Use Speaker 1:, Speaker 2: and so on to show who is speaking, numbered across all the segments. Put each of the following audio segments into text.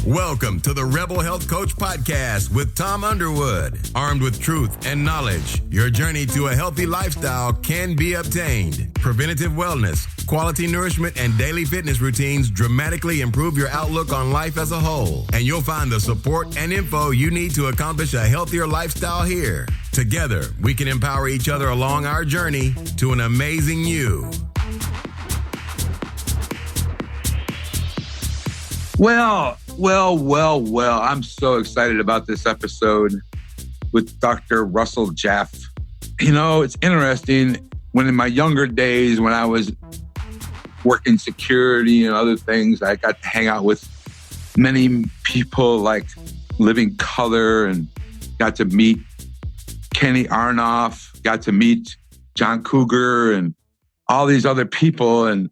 Speaker 1: Welcome to the Rebel Health Coach Podcast with Tom Underwood. Armed with truth and knowledge, your journey to a healthy lifestyle can be obtained. Preventative wellness, quality nourishment, and daily fitness routines dramatically improve your outlook on life as a whole. And you'll find the support and info you need to accomplish a healthier lifestyle here. Together, we can empower each other along our journey to an amazing you.
Speaker 2: Well, I'm so excited about this episode with Dr. Russ Jaffe. You know, it's interesting. When in my younger days, when I was working security and other things, I got to hang out with many people like Living Color and got to meet Kenny Arnoff, got to meet John Cougar and all these other people. And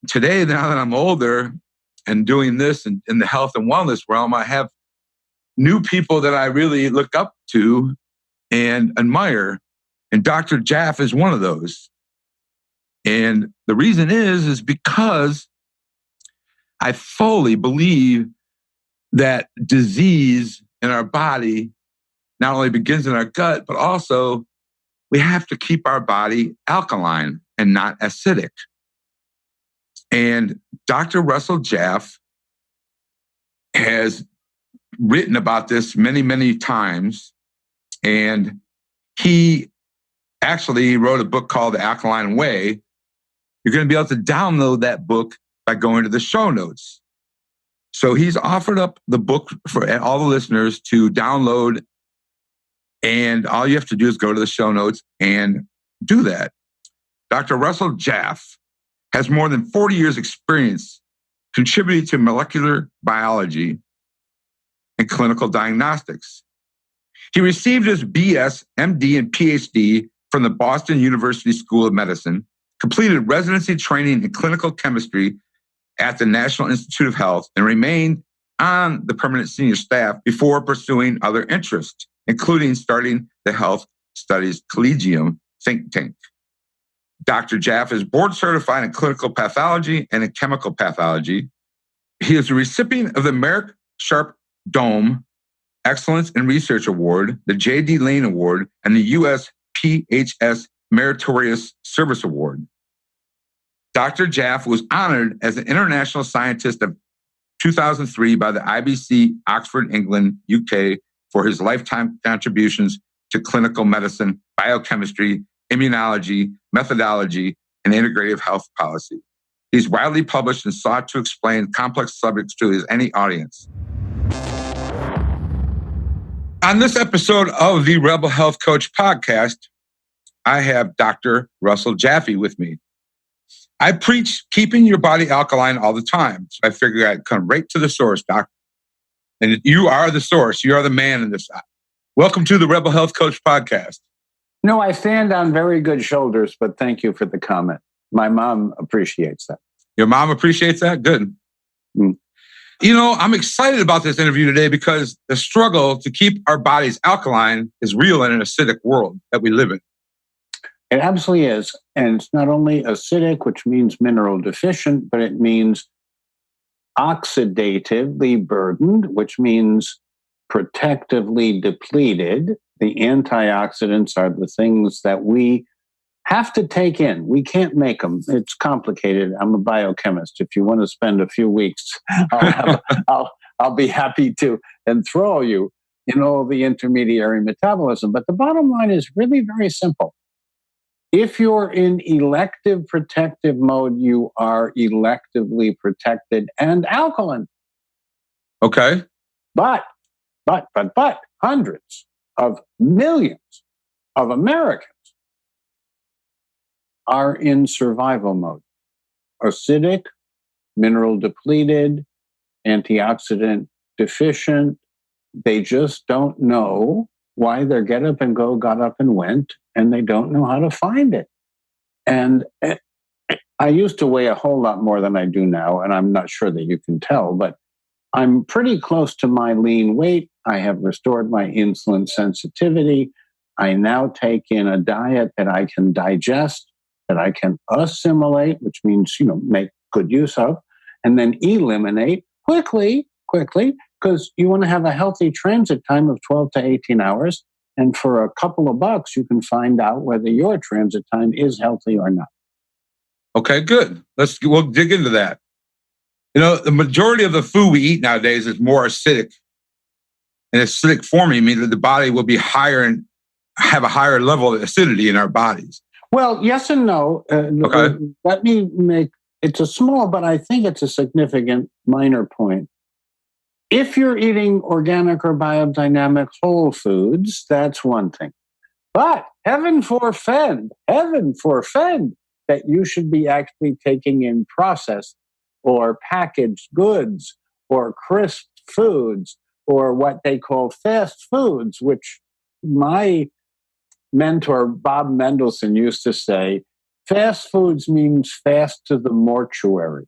Speaker 2: today, now that I'm older and doing this in the health and wellness realm, I have new people that I really look up to and admire. And Dr. Jaffe is one of those. And the reason is because I fully believe that disease in our body not only begins in our gut, but also we have to keep our body alkaline and not acidic. And Dr. Russ Jaffe has written about this many, many times. And he actually wrote a book called The Alkaline Way. You're going to be able to download that book by going to the show notes. So he's offered up the book for all the listeners to download. And all you have to do is go to the show notes and do that. Dr. Russ Jaffe has more than 40 years experience contributing to molecular biology and clinical diagnostics. He received his BS, MD, and Ph.D. from the Boston University School of Medicine, completed residency training in clinical chemistry at the National Institute of Health, and remained on the permanent senior staff before pursuing other interests, including starting the Health Studies Collegium think tank. Dr. Jaffe is board certified in clinical pathology and in chemical pathology. He is a recipient of the Merrick Sharp Dome Excellence in Research Award, the J.D. Lane Award, and the U.S. PHS Meritorious Service Award. Dr. Jaffe was honored as an International Scientist of 2003 by the IBC Oxford, England, UK, for his lifetime contributions to clinical medicine, biochemistry, immunology, methodology, and integrative health policy. He's widely published and sought to explain complex subjects to any audience. On this episode of the Rebel Health Coach podcast, I have Dr. Russ Jaffe with me. I preach keeping your body alkaline all the time. So I figured I'd come right to the source, Doc. And you are the source. You are the man in this. Welcome to the Rebel Health Coach podcast.
Speaker 3: No, I stand on very good shoulders, but thank you for the comment. My mom appreciates that.
Speaker 2: Your mom appreciates that? Good.
Speaker 3: Mm.
Speaker 2: You know, I'm excited about this interview today because the struggle to keep our bodies alkaline is real in an acidic world that we live in.
Speaker 3: It absolutely is. And it's not only acidic, which means mineral deficient, but it means oxidatively burdened, which means protectively depleted. The antioxidants are the things that we have to take in. We can't make them. It's complicated. I'm a biochemist. If you want to spend a few weeks, I'll be happy to enthrall you in all the intermediary metabolism. But the bottom line is really very simple. If you're in elective protective mode, you are electively protected and alkaline.
Speaker 2: Okay.
Speaker 3: But hundreds of millions of Americans are in survival mode. Acidic, mineral depleted, antioxidant deficient. They just don't know why their get up and go got up and went, and they don't know how to find it. And I used to weigh a whole lot more than I do now, and I'm not sure that you can tell, but I'm pretty close to my lean weight. I have restored my insulin sensitivity. I now take in a diet that I can digest, that I can assimilate, which means, make good use of, and then eliminate quickly, because you want to have a healthy transit time of 12 to 18 hours. And for a couple of bucks, you can find out whether your transit time is healthy or not.
Speaker 2: Okay, good. We'll dig into that. The majority of the food we eat nowadays is more acidic. And acidic forming means that the body will be higher and have a higher level of acidity in our bodies.
Speaker 3: Well, yes and no.
Speaker 2: Okay.
Speaker 3: Let me it's a small, but I think it's a significant minor point. If you're eating organic or biodynamic whole foods, that's one thing. But heaven forfend that you should be actually taking in processed or packaged goods or crisp foods or what they call fast foods, which my mentor, Bob Mendelsohn, used to say, fast foods means fast to the mortuary.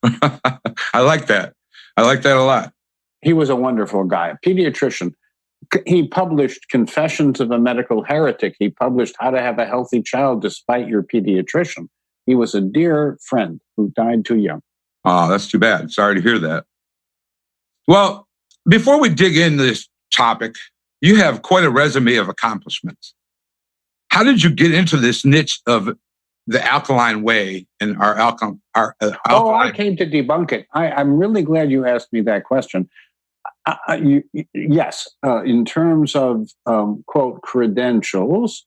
Speaker 2: I like that. I like that a lot.
Speaker 3: He was a wonderful guy, a pediatrician. He published Confessions of a Medical Heretic. He published How to Have a Healthy Child Despite Your Pediatrician. He was a dear friend who died too young.
Speaker 2: Oh, that's too bad. Sorry to hear that. Well, before we dig into this topic, you have quite a resume of accomplishments. How did you get into this niche of the alkaline way and our alkaline?
Speaker 3: Oh, I came to debunk it. I'm really glad you asked me that question. Yes, in terms of, quote, credentials,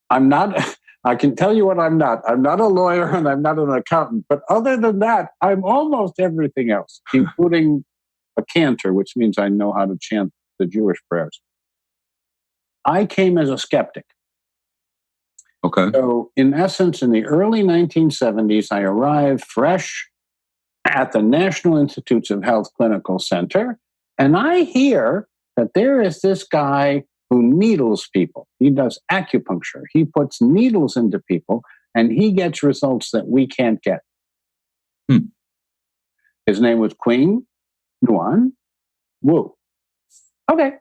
Speaker 3: I'm not, I can tell you what I'm not. I'm not a lawyer and I'm not an accountant. But other than that, I'm almost everything else, including a cantor, which means I know how to chant the Jewish prayers. I came as a skeptic.
Speaker 2: Okay.
Speaker 3: So, in essence, in the early 1970s, I arrived fresh at the National Institutes of Health Clinical Center, and I hear that there is this guy who needles people. He does acupuncture. He puts needles into people, and he gets results that we can't get. His name was Queen Nguyen Wu. Okay.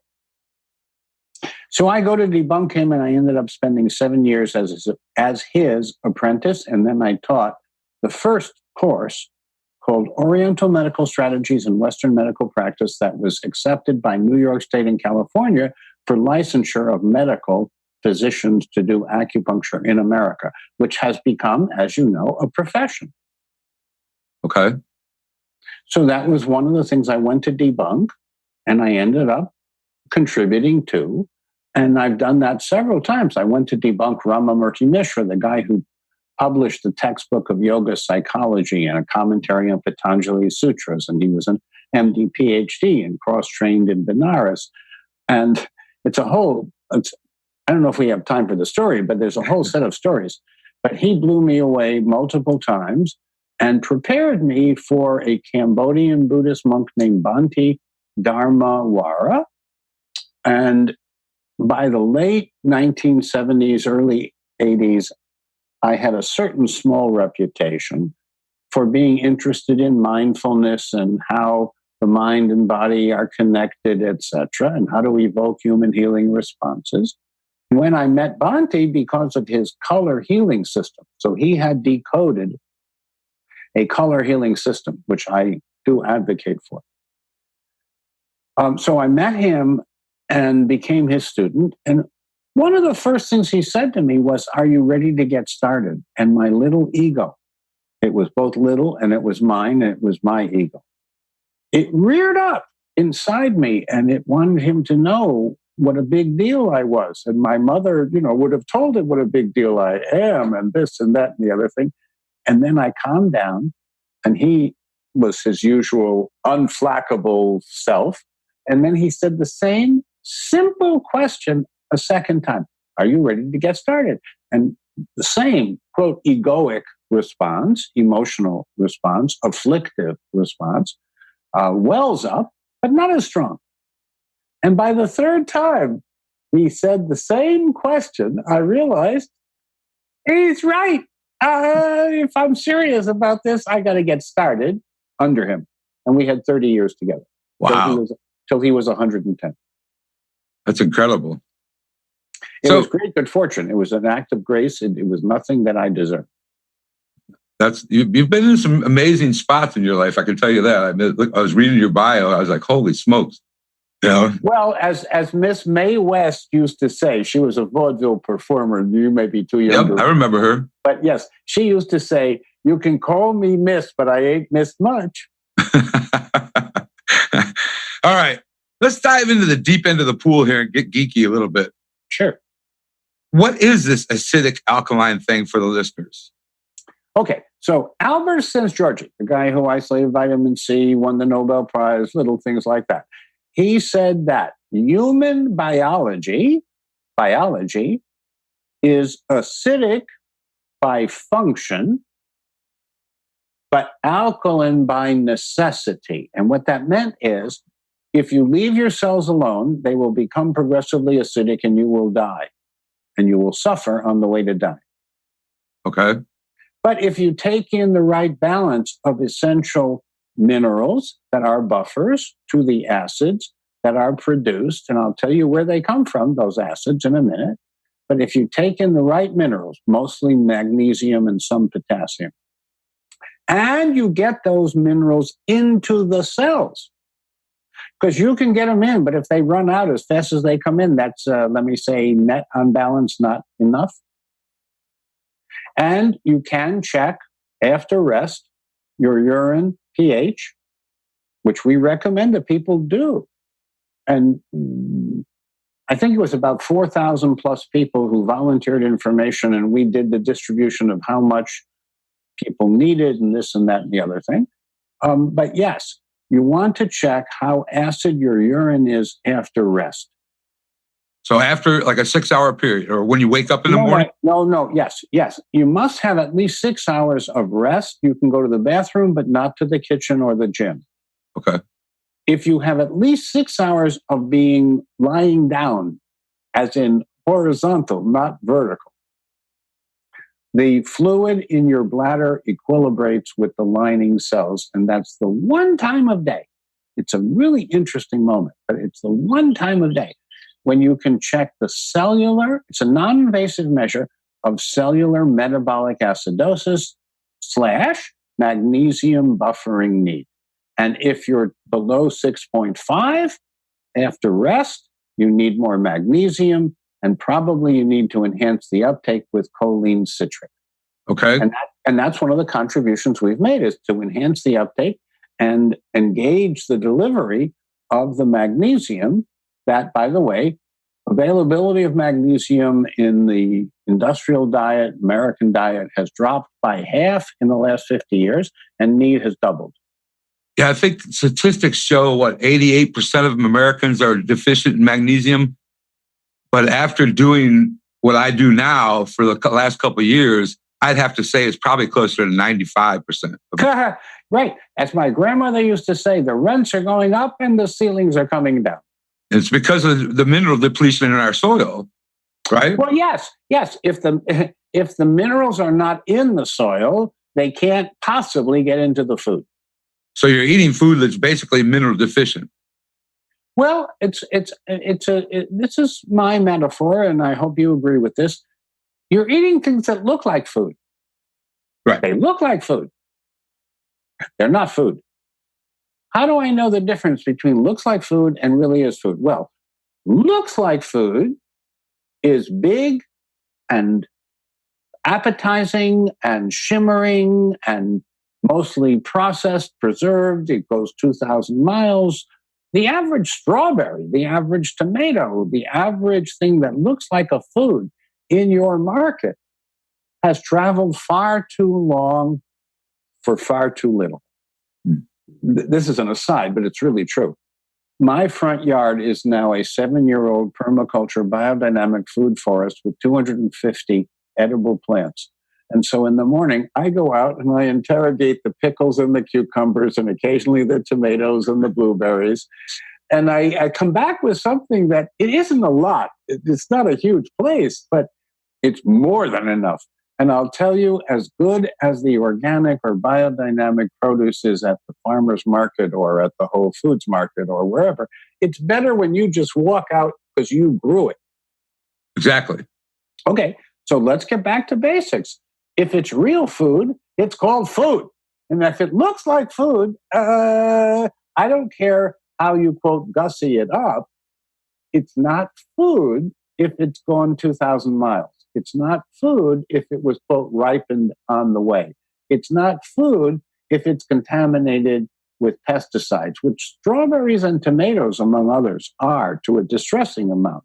Speaker 3: So I go to debunk him, and I ended up spending 7 years as his apprentice, and then I taught the first course called Oriental Medical Strategies in Western Medical Practice that was accepted by New York State and California for licensure of medical physicians to do acupuncture in America, which has become, as you know, a profession.
Speaker 2: Okay.
Speaker 3: So that was one of the things I went to debunk, and I ended up contributing to. And I've done that several times. I went to debunk Ramamurti Mishra, the guy who published the textbook of yoga psychology and a commentary on Patanjali's sutras. And he was an MD, Ph.D. and cross-trained in Benares. And I don't know if we have time for the story, but there's a whole set of stories. But he blew me away multiple times and prepared me for a Cambodian Buddhist monk named Bhante Dharmawara. And by the late 1970s, early 80s, I had a certain small reputation for being interested in mindfulness and how the mind and body are connected, etc., and how to evoke human healing responses. When I met Bhante, because of his color healing system, so he had decoded a color healing system, which I do advocate for. So I met him and became his student. And one of the first things he said to me was, "Are you ready to get started?" And my little ego, it was both little and it was mine, and it was my ego. It reared up inside me, and it wanted him to know what a big deal I was. And my mother, would have told him what a big deal I am, and this and that and the other thing. And then I calmed down, and he was his usual unflackable self. And then he said the same simple question a second time. "Are you ready to get started?" And the same, quote, egoic response, emotional response, afflictive response, wells up, but not as strong. And by the third time he said the same question, I realized he's right. If I'm serious about this, I got to get started under him. And we had 30 years together.
Speaker 2: Wow.
Speaker 3: Till he was 110.
Speaker 2: That's incredible.
Speaker 3: It was great good fortune. It was an act of grace. It was nothing that I deserved.
Speaker 2: You've been in some amazing spots in your life. I can tell you that. I was reading your bio. I was like, holy smokes. You know?
Speaker 3: Well, as Miss Mae West used to say, she was a vaudeville performer. You may be too young.
Speaker 2: Yep, I remember her.
Speaker 3: But yes, she used to say, "You can call me Miss, but I ain't missed much."
Speaker 2: All right. Let's dive into the deep end of the pool here and get geeky a little bit.
Speaker 3: Sure.
Speaker 2: What is this acidic alkaline thing for the listeners?
Speaker 3: Okay, so Albert Szent-Györgyi, the guy who isolated vitamin C, won the Nobel Prize, little things like that. He said that human biology is acidic by function, but alkaline by necessity. And what that meant is, if you leave your cells alone, they will become progressively acidic and you will die. And you will suffer on the way to die.
Speaker 2: Okay.
Speaker 3: But if you take in the right balance of essential minerals that are buffers to the acids that are produced, and I'll tell you where they come from, those acids, in a minute. But if you take in the right minerals, mostly magnesium and some potassium, and you get those minerals into the cells, because you can get them in, but if they run out as fast as they come in, that's, let me say, net on balance, not enough. And you can check after rest your urine pH, which we recommend that people do. And I think it was about 4,000 plus people who volunteered information, and we did the distribution of how much people needed and this and that and the other thing. But yes, you want to check how acid your urine is after rest.
Speaker 2: So after like a 6-hour period, or when you wake up in the morning?
Speaker 3: No. Yes. You must have at least 6 hours of rest. You can go to the bathroom, but not to the kitchen or the gym.
Speaker 2: Okay.
Speaker 3: If you have at least 6 hours of being lying down, as in horizontal, not vertical, the fluid in your bladder equilibrates with the lining cells, and that's the one time of day. It's a really interesting moment, but it's the one time of day when you can check the cellular, it's a non-invasive measure of cellular metabolic acidosis / magnesium buffering need. And if you're below 6.5 after rest, you need more magnesium, and probably you need to enhance the uptake with choline citrate.
Speaker 2: Okay.
Speaker 3: And that's one of the contributions we've made, is to enhance the uptake and engage the delivery of the magnesium. That, by the way, availability of magnesium in the industrial diet, American diet, has dropped by half in the last 50 years, and need has doubled.
Speaker 2: Yeah, I think statistics show 88% of Americans are deficient in magnesium. But after doing what I do now for the last couple of years, I'd have to say it's probably closer to 95%.
Speaker 3: Right. As my grandmother used to say, the rents are going up and the ceilings are coming down.
Speaker 2: It's because of the mineral depletion in our soil, right?
Speaker 3: Well, yes. If the minerals are not in the soil, they can't possibly get into the food.
Speaker 2: So you're eating food that's basically mineral deficient.
Speaker 3: Well, this is my metaphor, and I hope you agree with this. You're eating things that look like food.
Speaker 2: Right.
Speaker 3: They look like food. They're not food. How do I know the difference between looks like food and really is food? Well, looks like food is big and appetizing and shimmering and mostly processed, preserved. It goes 2,000 miles. The average strawberry, the average tomato, the average thing that looks like a food in your market has traveled far too long for far too little. This is an aside, but it's really true. My front yard is now a 7-year-old permaculture biodynamic food forest with 250 edible plants. And so in the morning, I go out and I interrogate the pickles and the cucumbers and occasionally the tomatoes and the blueberries. And I come back with something that it isn't a lot. It's not a huge place, but it's more than enough. And I'll tell you, as good as the organic or biodynamic produce is at the farmer's market or at the Whole Foods market or wherever, it's better when you just walk out because you grew it.
Speaker 2: Exactly.
Speaker 3: Okay, so let's get back to basics. If it's real food, It's called food. And if it looks like food, I don't care how you, quote, gussy it up. It's not food if it's gone 2,000 miles. It's not food if it was, quote, ripened on the way. It's not food if it's contaminated with pesticides, which strawberries and tomatoes, among others, are to a distressing amount.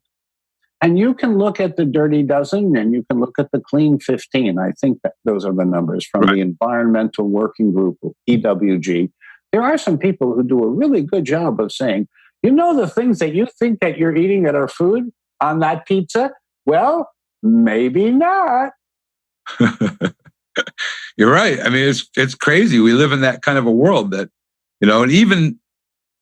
Speaker 3: And you can look at the Dirty Dozen and you can look at the Clean 15. I think that those are the numbers from the Environmental Working Group, EWG. There are some people who do a really good job of saying, the things that you think that you're eating that are food on that pizza? Well, maybe not.
Speaker 2: You're right. I mean, it's crazy. We live in that kind of a world that, and even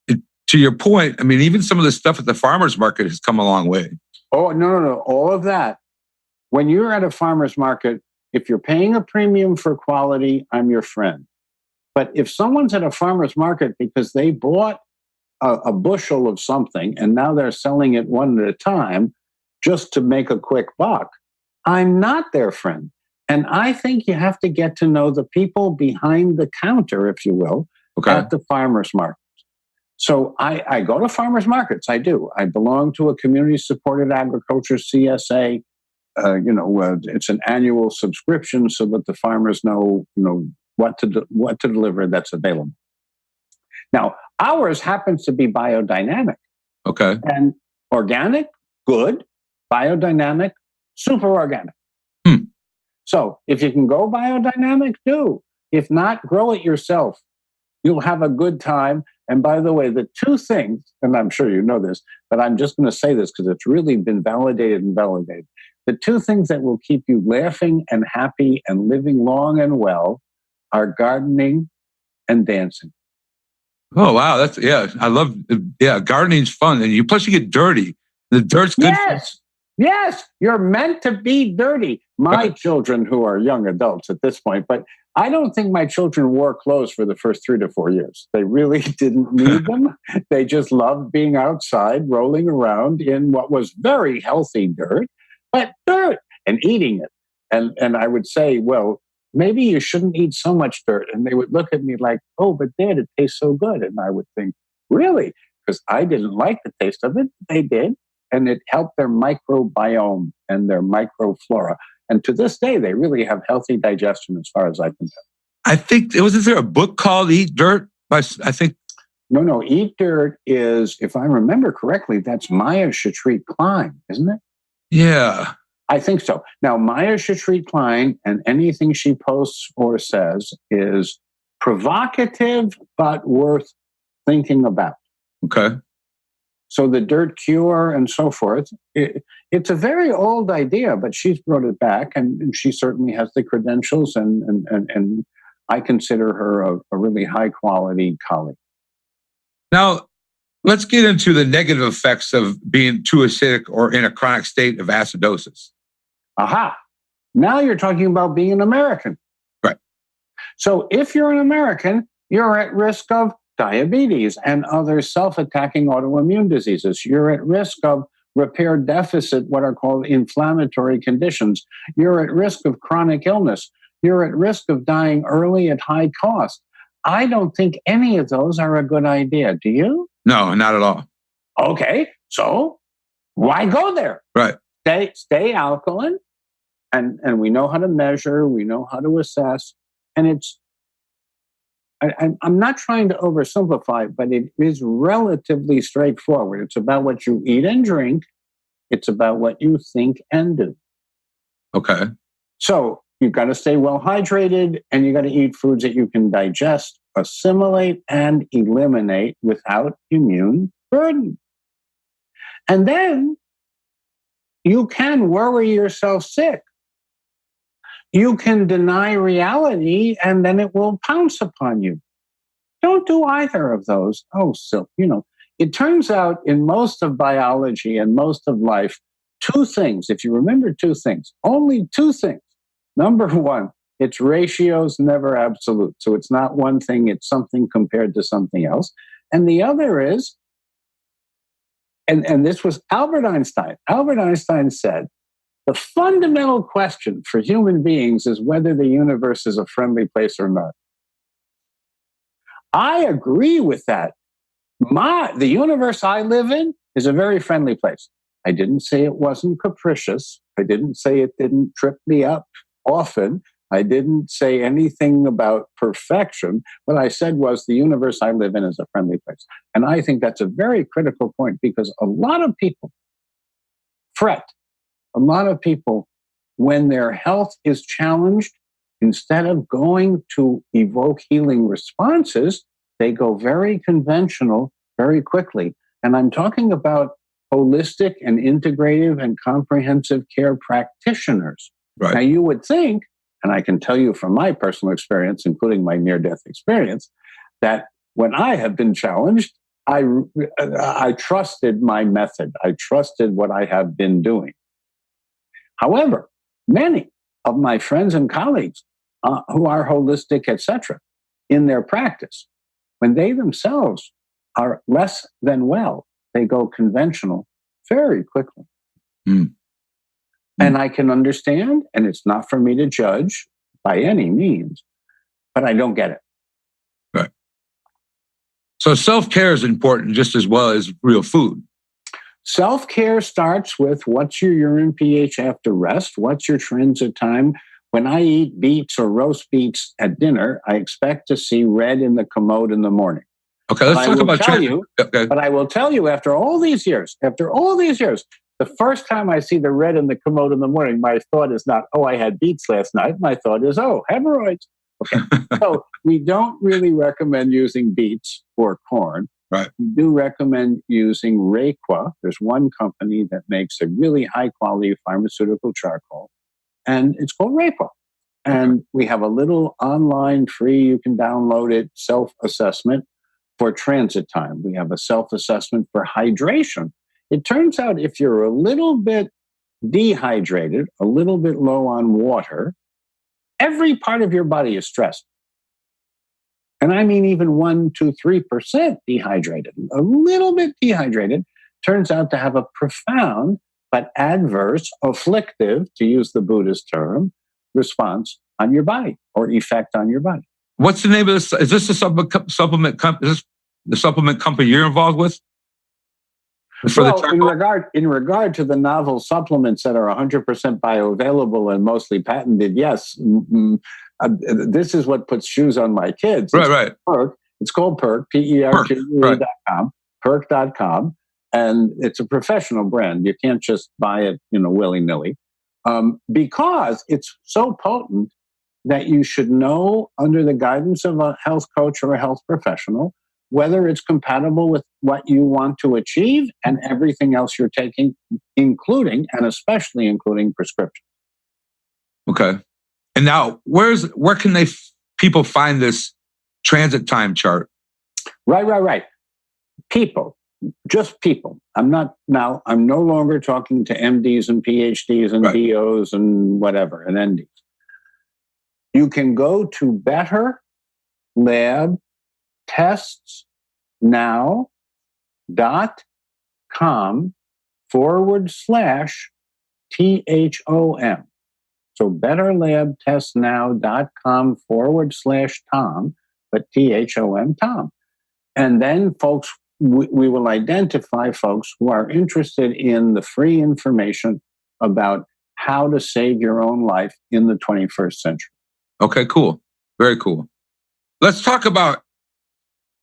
Speaker 2: to your point, I mean, even some of the stuff at the farmer's market has come a long way.
Speaker 3: Oh, no. All of that. When you're at a farmer's market, if you're paying a premium for quality, I'm your friend. But if someone's at a farmer's market because they bought a bushel of something and now they're selling it one at a time just to make a quick buck, I'm not their friend. And I think you have to get to know the people behind the counter, if you will, at the farmer's market. So I go to farmers markets. I do. I belong to a community-supported agriculture CSA. It's an annual subscription so that the farmers know, what to deliver that's available. Now, ours happens to be biodynamic.
Speaker 2: Okay.
Speaker 3: And organic, good. Biodynamic, super organic. So if you can go biodynamic, do. If not, grow it yourself. You'll have a good time. And by the way, the two things, and I'm sure you know this, but I'm just going to say this because it's really been validated. The two things that will keep you laughing and happy and living long and well are gardening and dancing.
Speaker 2: Oh, wow. I love, gardening's fun. And plus you get dirty. The dirt's good.
Speaker 3: Yes, you're meant to be dirty. My children, who are young adults at this point, but I don't think my children wore clothes for the first 3 to 4 years. They really didn't need them. They just loved being outside, rolling around in what was very healthy dirt, but dirt, and eating it. And I would say, well, maybe you shouldn't eat so much dirt. And they would look at me like, oh, but Dad, it tastes so good. And I would think, really? Because I didn't like the taste of it. They did. And it helped their microbiome and their microflora. And to this day, they really have healthy digestion as far as I can tell.
Speaker 2: I think, wasn't there a book called Eat Dirt?
Speaker 3: No, Eat Dirt is, if I remember correctly, that's Maya Citrate Klein, isn't it?
Speaker 2: Yeah.
Speaker 3: I think so. Now, Maya Citrate Klein and anything she posts or says is provocative, but worth thinking about.
Speaker 2: Okay.
Speaker 3: So the dirt cure and so forth, it's a very old idea, but she's brought it back and she certainly has the credentials and I consider her a really high quality colleague.
Speaker 2: Now, let's get into the negative effects of being too acidic or in a chronic state of acidosis.
Speaker 3: Aha. Now you're talking about being an American.
Speaker 2: Right.
Speaker 3: So if you're an American, you're at risk of diabetes and other self-attacking autoimmune diseases. You're at risk of repair deficit, what are called inflammatory conditions. You're at risk of chronic illness. You're at risk of dying early at high cost. I don't think any of those are a good idea. Do you?
Speaker 2: No, not at all.
Speaker 3: Okay, so why go there?
Speaker 2: Right.
Speaker 3: Stay alkaline, and we know how to measure, we know how to assess, and I'm not trying to oversimplify, but it is relatively straightforward. It's about what you eat and drink. It's about what you think and do.
Speaker 2: Okay.
Speaker 3: So you've got to stay well hydrated and you got to eat foods that you can digest, assimilate, and eliminate without immune burden. And then you can worry yourself sick. You can deny reality and then it will pounce upon you. Don't do either of those. It turns out in most of biology and most of life, two things, if you remember two things, only two things. Number one, it's ratios, never absolute. So it's not one thing, it's something compared to something else. And the other is, and this was Albert Einstein. Albert Einstein said The fundamental question for human beings is whether the universe is a friendly place or not. I agree with that. The universe I live in is a very friendly place. I didn't say it wasn't capricious. I didn't say it didn't trip me up often. I didn't say anything about perfection. What I said was the universe I live in is a friendly place. And I think that's a very critical point because a lot of people fret. A lot of people, when their health is challenged, instead of going to evoke healing responses, they go very conventional very quickly. And I'm talking about holistic and integrative and comprehensive care practitioners.
Speaker 2: Right.
Speaker 3: Now, you would think, and I can tell you from my personal experience, including my near-death experience, that when I have been challenged, I trusted my method. I trusted what I have been doing. However, many of my friends and colleagues who are holistic, etc., in their practice, when they themselves are less than well, they go conventional very quickly. Mm. And I can understand, and it's not for me to judge by any means, but I don't get it.
Speaker 2: Right. So self-care is important just as well as real food.
Speaker 3: Self-care starts with what's your urine pH after rest? What's your transit time? When I eat beets or roast beets at dinner, I expect to see red in the commode in the morning.
Speaker 2: Okay, let's talk about
Speaker 3: transit. But I will tell you, after all these years, the first time I see the red in the commode in the morning, my thought is not, oh, I had beets last night. My thought is, oh, hemorrhoids. Okay. So we don't really recommend using beets or corn.
Speaker 2: Right.
Speaker 3: We do recommend using PERQUE. There's one company that makes a really high quality pharmaceutical charcoal, and it's called PERQUE. And we have a little online free, you can download it, self-assessment for transit time. We have a self-assessment for hydration. It turns out if you're a little bit dehydrated, a little bit low on water, every part of your body is stressed. And I mean even 1 to 3% dehydrated. A little bit dehydrated turns out to have a profound but adverse, afflictive, to use the Buddhist term, response on your body or effect on your body.
Speaker 2: What's the name of this? Is this the supplement company? Is this the supplement company you're involved with?
Speaker 3: In regard to the novel supplements that are 100% bioavailable and mostly patented, yes. This is what puts shoes on my kids.
Speaker 2: Right.
Speaker 3: PERQUE. It's called PERQUE, PERQUE.com, PERQUE.com, and it's a professional brand. You can't just buy it, willy-nilly, because it's so potent that you should know, under the guidance of a health coach or a health professional, whether it's compatible with what you want to achieve and everything else you're taking, including and especially including prescriptions.
Speaker 2: Okay. And now, where can people find this transit time chart?
Speaker 3: Right. People, just people. I'm no longer talking to MDs and PhDs and DOs and whatever, and NDs. You can go to betterlabtestsnow.com/THOM. So betterlabtestsnow.com/Tom, but THOM, Tom. And then folks, we will identify folks who are interested in the free information about how to save your own life in the 21st century.
Speaker 2: Okay, cool. Very cool. Let's talk about,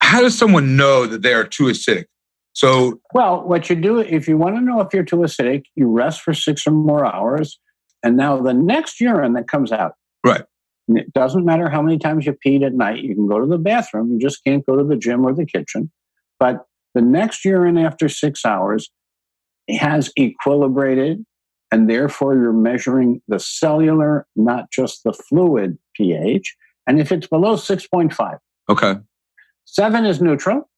Speaker 2: how does someone know that they are too acidic? So,
Speaker 3: well, what you do, if you want to know if you're too acidic, you rest for 6 or more hours. And now the next urine that comes out,
Speaker 2: right?
Speaker 3: It doesn't matter how many times you peed at night. You can go to the bathroom. You just can't go to the gym or the kitchen. But the next urine after 6 hours has equilibrated, and therefore you're measuring the cellular, not just the fluid pH. And if it's below 6.5,
Speaker 2: okay,
Speaker 3: 7 is neutral.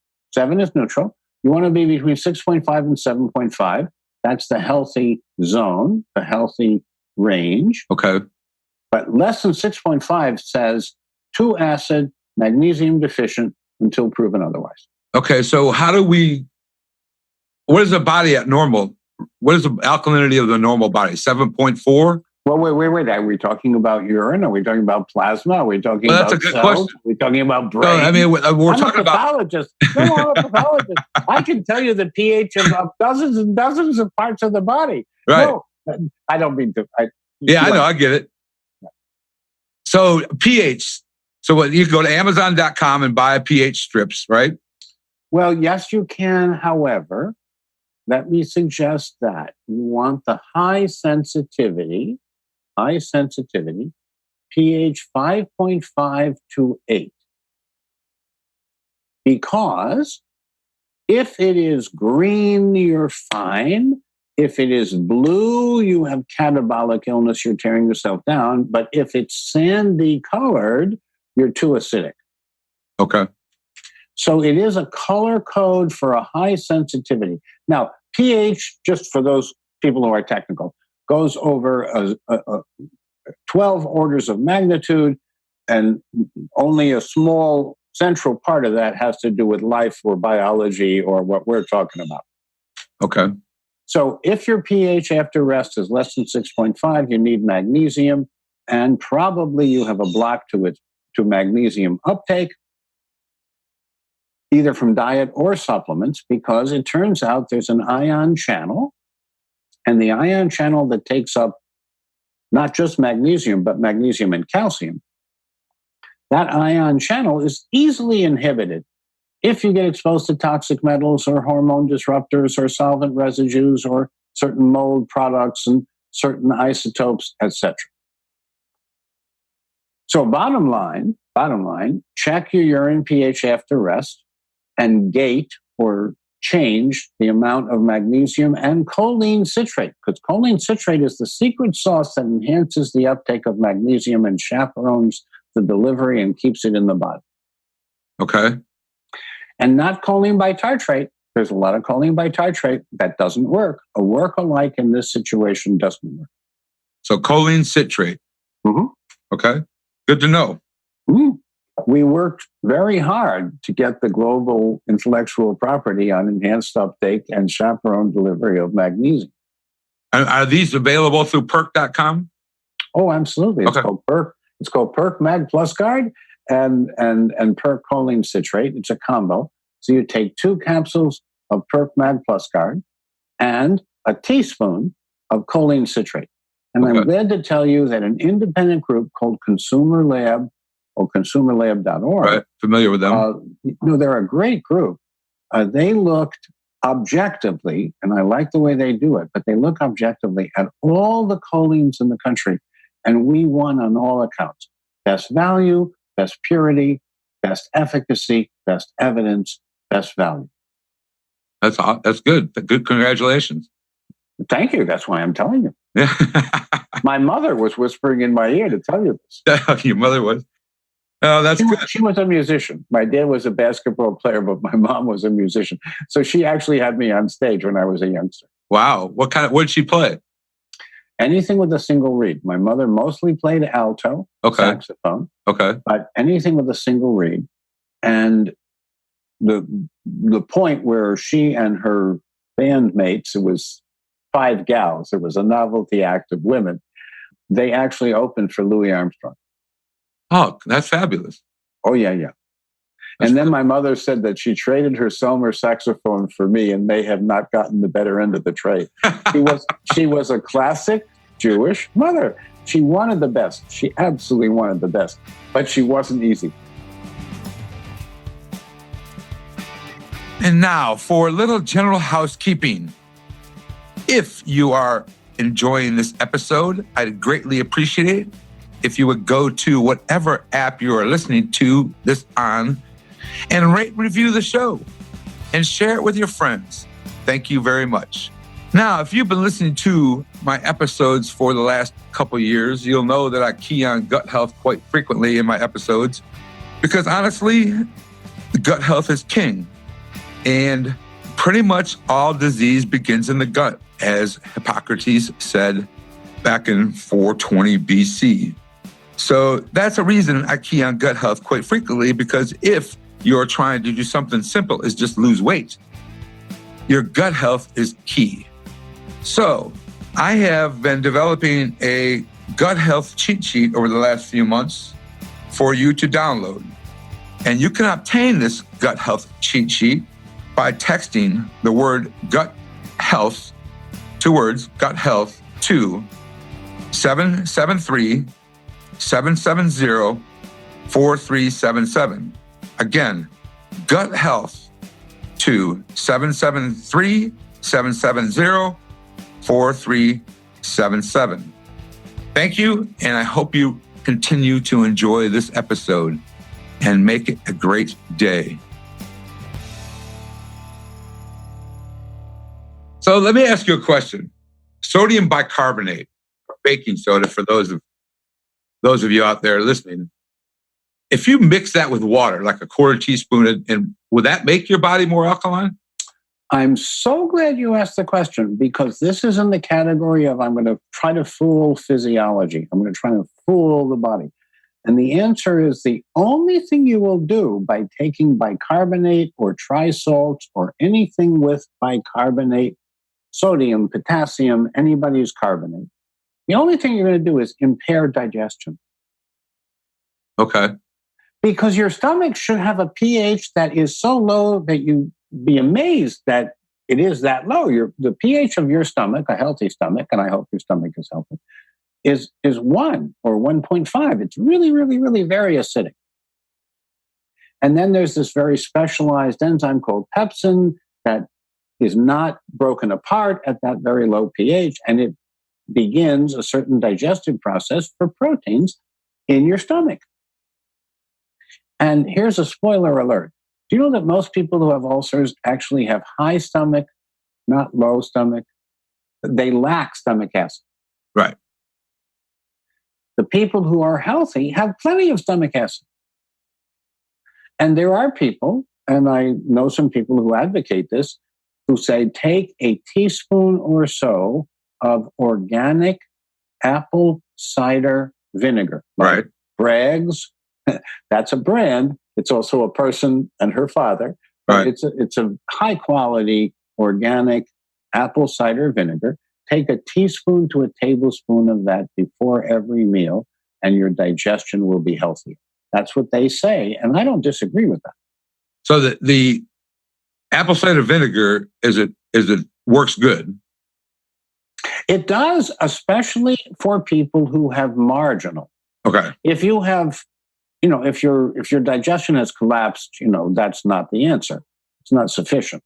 Speaker 3: You want to be between 6.5 and 7.5. That's the healthy zone, the healthy range.
Speaker 2: Okay.
Speaker 3: But less than 6.5 says too acid, magnesium deficient, until proven otherwise.
Speaker 2: Okay, so what is the body at normal? what is the alkalinity of the normal body? 7.4?
Speaker 3: Well, wait. Are we talking about urine? Are we talking about plasma? Are we talking about
Speaker 2: that's a good
Speaker 3: cells?
Speaker 2: question.
Speaker 3: Are we talking about brain?
Speaker 2: No, I mean, we're
Speaker 3: I'm
Speaker 2: talking
Speaker 3: a pathologist. No, I'm a pathologist. I can tell you the pH of dozens and dozens of parts of the body.
Speaker 2: Right.
Speaker 3: No, I don't mean to.
Speaker 2: I know. I get it. So pH. So you can go to Amazon.com and buy pH strips, right?
Speaker 3: Well, yes, you can. However, let me suggest that you want the high sensitivity, pH 5.5 to 8. Because if it is green, you're fine. If it is blue, you have catabolic illness, you're tearing yourself down. But if it's sandy colored, you're too acidic.
Speaker 2: Okay.
Speaker 3: So it is a color code for a high sensitivity. Now, pH, just for those people who are technical, goes over 12 orders of magnitude, and only a small central part of that has to do with life or biology or what we're talking about.
Speaker 2: Okay.
Speaker 3: So if your pH after rest is less than 6.5, you need magnesium, and probably you have a block to magnesium uptake, either from diet or supplements, because it turns out there's an ion channel, and the ion channel that takes up not just magnesium, but magnesium and calcium, that ion channel is easily inhibited if you get exposed to toxic metals or hormone disruptors or solvent residues or certain mold products and certain isotopes, etc. So bottom line, check your urine pH after rest and gate or change the amount of magnesium and choline citrate, because choline citrate is the secret sauce that enhances the uptake of magnesium and chaperones the delivery and keeps it in the body.
Speaker 2: Okay.
Speaker 3: And not choline bitartrate. There's a lot of choline bitartrate that doesn't work. A work-alike in this situation doesn't work.
Speaker 2: So choline citrate.
Speaker 3: Mm-hmm.
Speaker 2: Okay. Good to know.
Speaker 3: Mm-hmm. We worked very hard to get the global intellectual property on enhanced uptake and chaperone delivery of magnesium.
Speaker 2: Are these available through PERQUE.com?
Speaker 3: Oh, absolutely. It's called PERQUE. It's called PERQUE Mag Plus Guard and PERQUE Choline Citrate. It's a combo. So you take 2 capsules of PERQUE Mag Plus Guard and a teaspoon of choline citrate. And I'm glad to tell you that an independent group called Consumer Lab or consumerlab.org.
Speaker 2: Right. Familiar with them.
Speaker 3: They're a great group. They looked objectively, and I like the way they do it, but they look objectively at all the cholines in the country, and we won on all accounts. Best value, best purity, best efficacy, best evidence, best value.
Speaker 2: That's good. Good. Congratulations.
Speaker 3: Thank you. That's why I'm telling you. My mother was whispering in my ear to tell you this.
Speaker 2: Your mother was? Oh, that's good.
Speaker 3: She was a musician. My dad was a basketball player, but my mom was a musician. So she actually had me on stage when I was a youngster.
Speaker 2: Wow. What did she play?
Speaker 3: Anything with a single reed. My mother mostly played alto, saxophone.
Speaker 2: Okay.
Speaker 3: But anything with a single reed. And the point where she and her bandmates, it was 5 gals, it was a novelty act of women, they actually opened for Louis Armstrong.
Speaker 2: Oh, that's fabulous.
Speaker 3: Oh, yeah. And then my mother said that she traded her Selmer saxophone for me and may have not gotten the better end of the trade. She was a classic Jewish mother. She wanted the best. She absolutely wanted the best, but she wasn't easy.
Speaker 2: And now for a little general housekeeping. If you are enjoying this episode, I'd greatly appreciate it if you would go to whatever app you are listening to this on and rate and review the show and share it with your friends. Thank you very much. Now, if you've been listening to my episodes for the last couple years, you'll know that I key on gut health quite frequently in my episodes because honestly, gut health is king. And pretty much all disease begins in the gut, as Hippocrates said back in 420 BC. So that's a reason I key on gut health quite frequently, because if you're trying to do something simple as just lose weight, your gut health is key. So I have been developing a gut health cheat sheet over the last few months for you to download. And you can obtain this gut health cheat sheet by texting the word gut health, 2 words, gut health, to 773-770-4377. Again, gut health to 773-770-4377. Thank you, and I hope you continue to enjoy this episode and make it a great day. So let me ask you a question. Sodium bicarbonate, or baking soda for those of you out there listening, if you mix that with water, like a quarter teaspoon, and would that make your body more alkaline?
Speaker 3: I'm so glad you asked the question, because this is in the category of I'm going to try to fool physiology. I'm going to try to fool the body. And the answer is the only thing you will do by taking bicarbonate or trisalts or anything with bicarbonate, sodium, potassium, anybody's carbonate, the only thing you're going to do is impair digestion.
Speaker 2: Okay.
Speaker 3: Because your stomach should have a pH that is so low that you be amazed that it is that low. The pH of your stomach, a healthy stomach, and I hope your stomach is healthy, is 1 or 1.5. It's really, really, really very acidic. And then there's this very specialized enzyme called pepsin that is not broken apart at that very low pH, and it begins a certain digestive process for proteins in your stomach. And here's a spoiler alert. Do you know that most people who have ulcers actually have high stomach, not low stomach? They lack stomach acid.
Speaker 2: Right.
Speaker 3: The people who are healthy have plenty of stomach acid. And there are people, and I know some people who advocate this, who say take a teaspoon or so of organic apple cider vinegar.
Speaker 2: Right.
Speaker 3: Bragg's, that's a brand. It's also a person and her father.
Speaker 2: Right.
Speaker 3: It's a high quality organic apple cider vinegar. Take a teaspoon to a tablespoon of that before every meal, and your digestion will be healthier. That's what they say, and I don't disagree with that.
Speaker 2: So the apple cider vinegar works good.
Speaker 3: It does, especially for people who have marginal.
Speaker 2: Okay.
Speaker 3: If you have, if your digestion has collapsed, that's not the answer. It's not sufficient.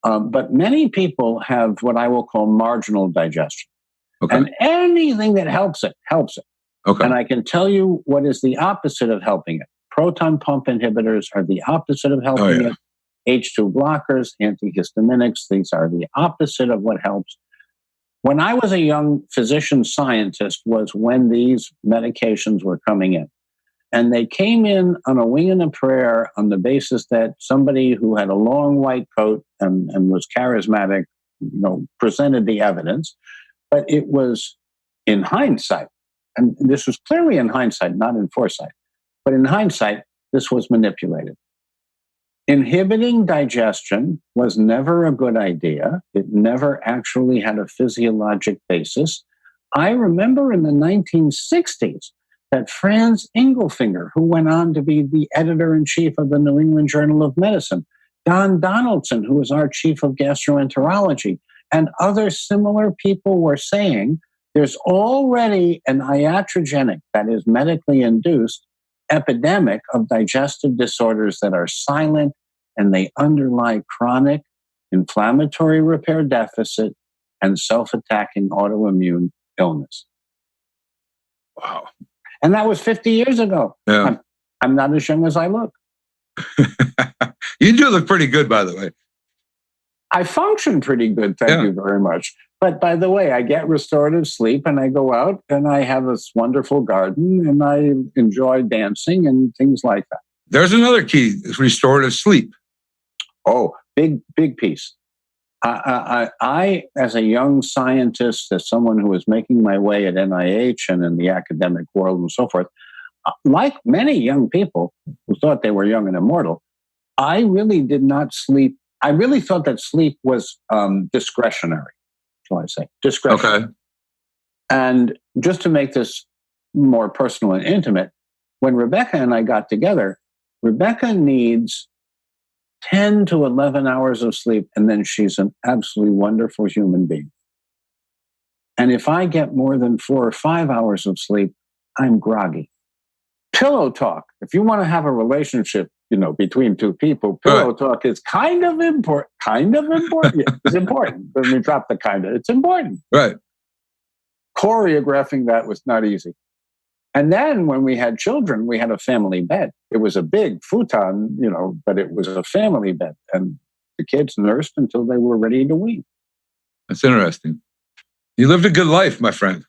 Speaker 3: But many people have what I will call marginal digestion.
Speaker 2: Okay.
Speaker 3: And anything that helps it.
Speaker 2: Okay.
Speaker 3: And I can tell you what is the opposite of helping it. Proton pump inhibitors are the opposite of helping it. H2 blockers, antihistaminics, these are the opposite of what helps. When I was a young physician scientist was when these medications were coming in. And they came in on a wing and a prayer on the basis that somebody who had a long white coat and was charismatic, presented the evidence. But it was in hindsight, and this was clearly in hindsight, not in foresight, but in hindsight, this was manipulated. Inhibiting digestion was never a good idea. It never actually had a physiologic basis. I remember in the 1960s, that Franz Ingelfinger, who went on to be the editor-in-chief of the New England Journal of Medicine, Don Donaldson, who was our chief of gastroenterology, and other similar people were saying there's already an iatrogenic, that is medically induced, epidemic of digestive disorders that are silent and they underlie chronic inflammatory repair deficit and self-attacking autoimmune illness.
Speaker 2: Wow.
Speaker 3: And that was 50 years ago.
Speaker 2: Yeah.
Speaker 3: I'm not as young as I look.
Speaker 2: You do look pretty good, by the way.
Speaker 3: I function pretty good, thank you very much. But by the way, I get restorative sleep and I go out and I have this wonderful garden and I enjoy dancing and things like that.
Speaker 2: There's another key, restorative sleep.
Speaker 3: Oh, big piece. I, as a young scientist, as someone who was making my way at NIH and in the academic world and so forth, like many young people who thought they were young and immortal, I really did not sleep. I really thought that sleep was discretionary. shall I say, discretion.
Speaker 2: Okay.
Speaker 3: And just to make this more personal and intimate, when Rebecca and I got together, Rebecca needs 10 to 11 hours of sleep, and then she's an absolutely wonderful human being. And if I get more than 4 or 5 hours of sleep, I'm groggy. Pillow talk. If you want to have a relationship, between two people, pillow talk is kind of important. Yeah, it's important. When we drop the kind of, it's important.
Speaker 2: Right.
Speaker 3: Choreographing that was not easy. And then when we had children, we had a family bed. It was a big futon, but it was a family bed. And the kids nursed until they were ready to wean.
Speaker 2: That's interesting. You lived a good life, my friend.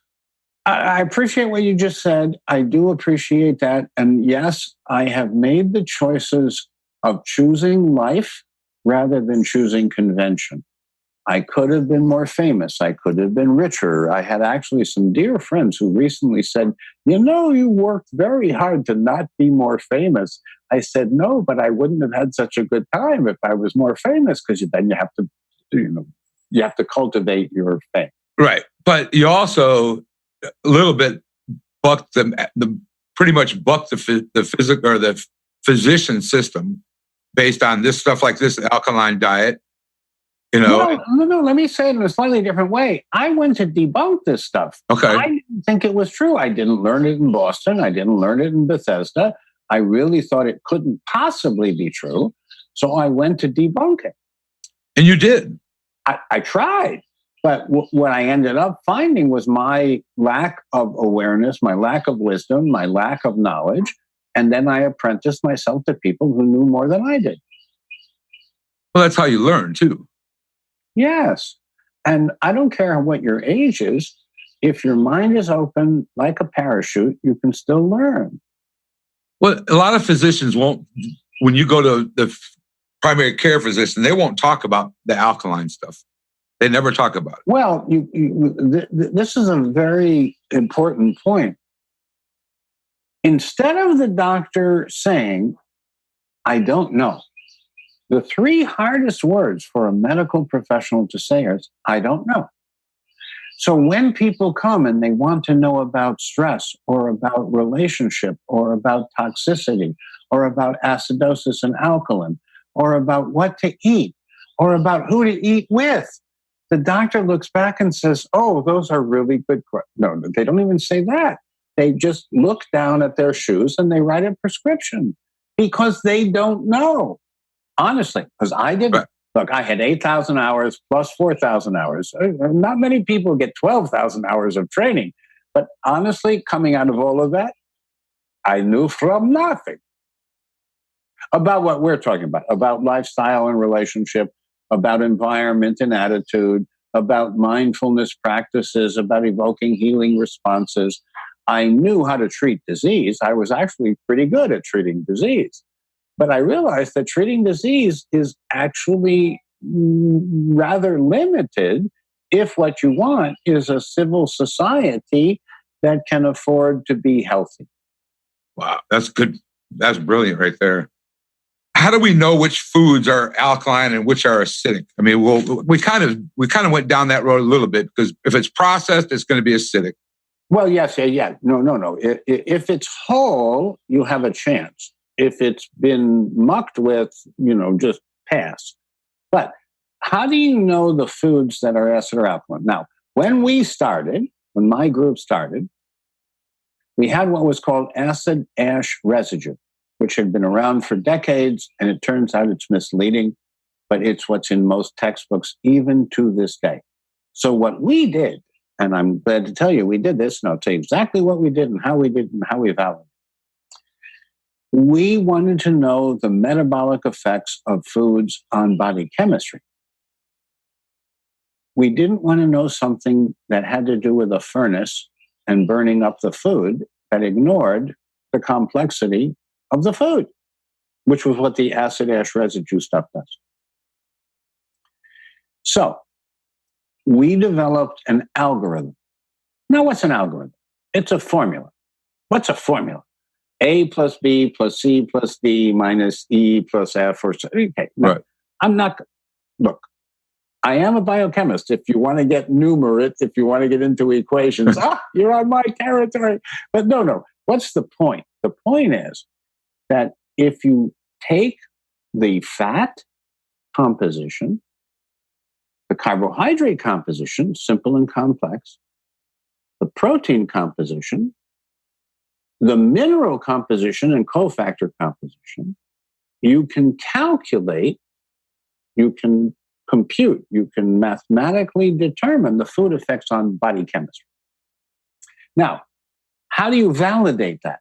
Speaker 3: I appreciate what you just said. I do appreciate that. And yes, I have made the choices of choosing life rather than choosing convention. I could have been more famous. I could have been richer. I had actually some dear friends who recently said, you worked very hard to not be more famous. I said, no, but I wouldn't have had such a good time if I was more famous, because then you have to cultivate your fame.
Speaker 2: Right. But you also a little bit pretty much bucked the physical or the physician system based on this stuff like this alkaline diet.
Speaker 3: No, let me say it in a slightly different way. I went to debunk this stuff.
Speaker 2: Okay.
Speaker 3: I didn't think it was true. I didn't learn it in Boston. I didn't learn it in Bethesda. I really thought it couldn't possibly be true. So I went to debunk it.
Speaker 2: And you did.
Speaker 3: I tried. But what I ended up finding was my lack of awareness, my lack of wisdom, my lack of knowledge. And then I apprenticed myself to people who knew more than I did.
Speaker 2: Well, that's how you learn, too.
Speaker 3: Yes. And I don't care what your age is. If your mind is open like a parachute, you can still learn.
Speaker 2: Well, a lot of physicians won't, when you go to the primary care physician, they won't talk about the alkaline stuff. They never talk about it.
Speaker 3: Well, this is a very important point. Instead of the doctor saying, I don't know, the 3 hardest words for a medical professional to say is, I don't know. So when people come and they want to know about stress or about relationship or about toxicity or about acidosis and alkaline or about what to eat or about who to eat with, the doctor looks back and says, oh, those are really good questions. No, they don't even say that. They just look down at their shoes and they write a prescription because they don't know. Honestly, because I didn't. Right. Look, I had 8,000 hours plus 4,000 hours. Not many people get 12,000 hours of training. But honestly, coming out of all of that, I knew from nothing about what we're talking about lifestyle and relationship, about environment and attitude, about mindfulness practices, about evoking healing responses. I knew how to treat disease. I was actually pretty good at treating disease. But I realized that treating disease is actually rather limited if what you want is a civil society that can afford to be healthy.
Speaker 2: Wow, that's good. That's brilliant right there. How do we know which foods are alkaline and which are acidic? I mean, we kind of went down that road a little bit, because if it's processed, it's going to be acidic.
Speaker 3: Well, yes, yeah. No. If it's whole, you have a chance. If it's been mucked with, just pass. But how do you know the foods that are acid or alkaline? Now, when my group started, we had what was called acid ash residue, which had been around for decades, and it turns out it's misleading, but it's what's in most textbooks even to this day. So what we did, and I'm glad to tell you we did this, and I'll tell you exactly what we did and how we did and how we validated. We wanted to know the metabolic effects of foods on body chemistry. We didn't want to know something that had to do with a furnace and burning up the food that ignored the complexity of the food, which was what the acid ash residue stuff does. So we developed an algorithm. Now, what's an algorithm? It's a formula. What's a formula? A plus B plus C plus D minus E plus F or so. Okay,
Speaker 2: right.
Speaker 3: I'm not. Look, I am a biochemist. If you want to get numerate, if you want to get into equations, you're on my territory. But no. What's the point? The point is that if you take the fat composition, the carbohydrate composition, simple and complex, the protein composition, the mineral composition and cofactor composition, you can calculate, you can compute, you can mathematically determine the food effects on body chemistry. Now, how do you validate that?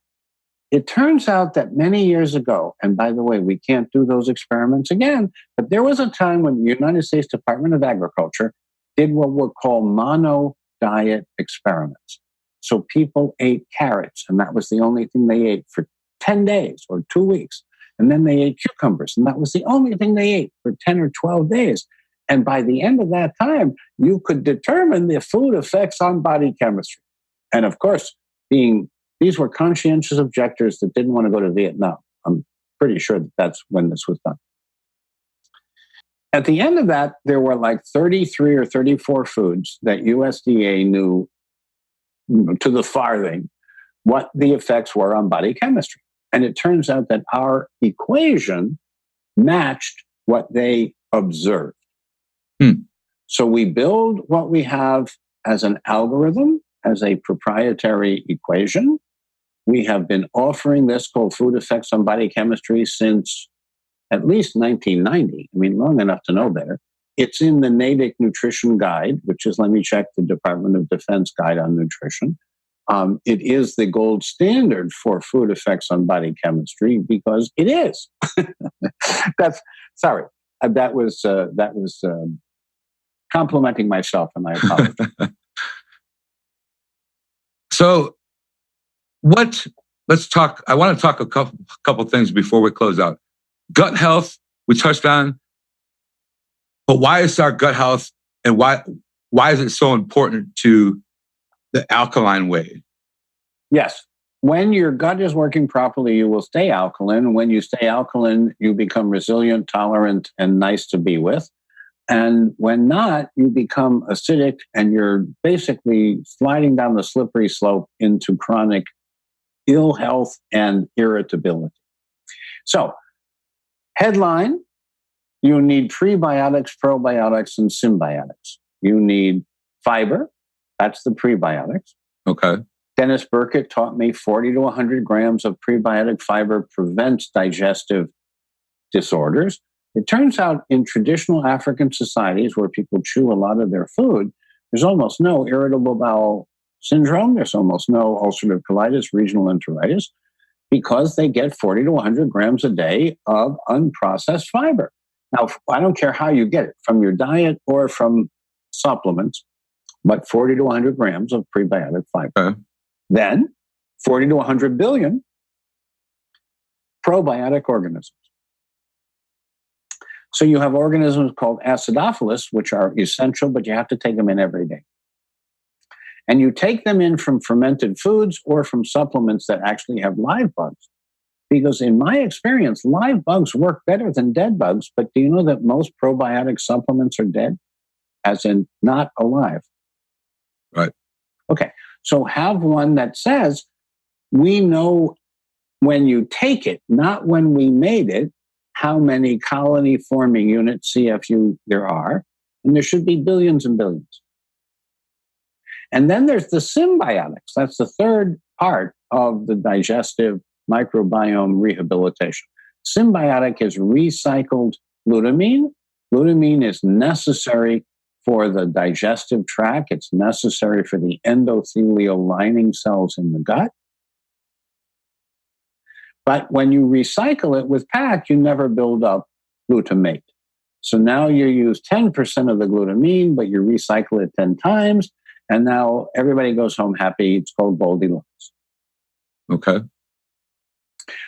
Speaker 3: It turns out that many years ago, and by the way, we can't do those experiments again, but there was a time when the United States Department of Agriculture did what were called mono-diet experiments. So people ate carrots, and that was the only thing they ate for 10 days or 2 weeks. And then they ate cucumbers, and that was the only thing they ate for 10 or 12 days. And by the end of that time, you could determine the food effects on body chemistry. And of course, these were conscientious objectors that didn't want to go to Vietnam. I'm pretty sure that that's when this was done. At the end of that, there were like 33 or 34 foods that USDA knew to the farthing what the effects were on body chemistry. And it turns out that our equation matched what they observed. So we build what we have as an algorithm, as a proprietary equation. We have been offering this called food effects on body chemistry since at least 1990. I mean, long enough to know better. It's in the Natick Nutrition Guide, which is, let me check, the Department of Defense Guide on Nutrition. It is the gold standard for food effects on body chemistry because it is. That was complimenting myself, and I apologize.
Speaker 2: So, let's talk. I want to talk a couple things before we close out. Gut health, we touched on, but why is our gut health, and why is it so important to the alkaline way?
Speaker 3: Yes. When your gut is working properly, you will stay alkaline. When you stay alkaline, you become resilient, tolerant, and nice to be with. And when not, you become acidic, and you're basically sliding down the slippery slope into chronic ill health and irritability. So, headline, you need prebiotics, probiotics, and symbiotics. You need fiber. That's the prebiotics.
Speaker 2: Okay.
Speaker 3: Dennis Burkitt taught me 40 to 100 grams of prebiotic fiber prevents digestive disorders. It turns out in traditional African societies where people chew a lot of their food, there's almost no irritable bowel syndrome. There's almost no ulcerative colitis, regional enteritis, because they get 40 to 100 grams a day of unprocessed fiber. Now, I don't care how you get it, from your diet or from supplements, but 40 to 100 grams of prebiotic fiber.
Speaker 2: Okay.
Speaker 3: Then 40 to 100 billion probiotic organisms. So you have organisms called acidophilus, which are essential, but you have to take them in every day. And you take them in from fermented foods or from supplements that actually have live bugs. Because in my experience, live bugs work better than dead bugs. But do you know that most probiotic supplements are dead? As in not alive.
Speaker 2: Right.
Speaker 3: Okay. So have one that says, we know when you take it, not when we made it, how many colony-forming units, CFU, there are. And there should be billions and billions. And then there's the symbiotics. That's the third part of the digestive microbiome rehabilitation. Symbiotic is recycled glutamine. Glutamine is necessary for the digestive tract. It's necessary for the endothelial lining cells in the gut. But when you recycle it with PAC, you never build up glutamate. So now you use 10% of the glutamine, but you recycle it 10 times. And now everybody goes home happy. It's called Goldilocks.
Speaker 2: Okay.